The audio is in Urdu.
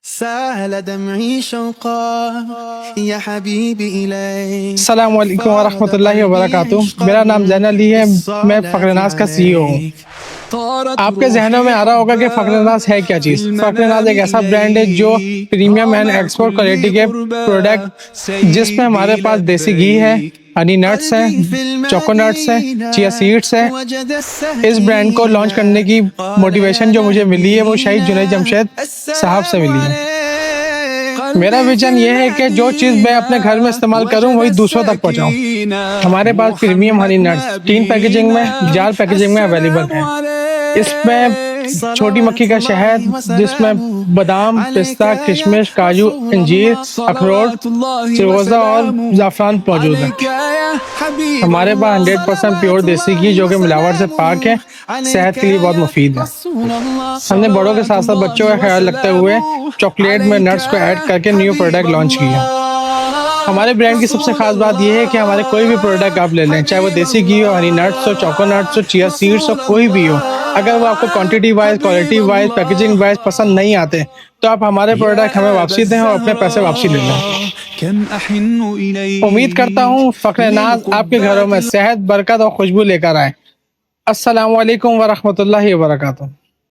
سال دمعي شوقا يا حبيبي إليك. السلام علیکم ورحمۃ اللہ وبرکاتہ۔ میرا نام زین علی ہے، میں فخرناز کا سی ای او ہوں۔ آپ کے ذہنوں میں آ رہا ہوگا کہ فخرناز ہے کیا چیز۔ فخرناز ایک ایسا برانڈ ہے جو پریمیم اینڈ ایکسپورٹ کوالٹی کے پروڈکٹ، جس میں ہمارے پاس دیسی گھی ہے، ہنی نٹس ہیں، چوکو نٹس ہیں، چیا سیڈس ہیں۔ اس برانڈ کو لانچ کرنے کی موٹیویشن جو مجھے ملی ہے وہ شہید جنید جمشید صاحب سے ملی ہے۔ میرا ویژن یہ ہے کہ جو چیز میں اپنے گھر میں استعمال کروں وہی دوسروں تک پہنچاؤں۔ ہمارے پاس premium honey nuts tin packaging میں، جار پیکیجنگ میں اویلیبل ہیں۔ اس میں چھوٹی مکھی کا شہد، جس میں بادام، پستہ، کشمش، کاجو، انجیر، اخروٹ، چروزہ اور زعفران موجود ہے۔ ہمارے پاس 100% پیور دیسی گھی جو کہ ملاوٹ سے پاک ہے، صحت کے لیے بہت مفید ہے۔ ہم نے بڑوں کے ساتھ ساتھ بچوں کا خیال رکھتے ہوئے چاکلیٹ میں نٹس کو ایڈ کر کے نیو پروڈکٹ لانچ کیا۔ ہمارے برانڈ کی سب سے خاص بات یہ ہے کہ ہمارے کوئی بھی پروڈکٹ آپ لے لیں، چاہے وہ دیسی گھی ہو، ہنی نٹس ہو، چوکو نٹس ہو، چیا سیڈس ہو، کوئی بھی ہو، اگر وہ آپ کو quantity wise, quality wise, packaging wise پسند نہیں آتے تو آپ ہمارے پروڈکٹ ہمیں واپسی دیں اور اپنے پیسے واپسی لے لیں۔ امید کرتا ہوں فخرناز آپ کے گھروں میں صحت، برکت اور خوشبو لے کر آئے۔ السلام علیکم ورحمۃ اللہ وبرکاتہ۔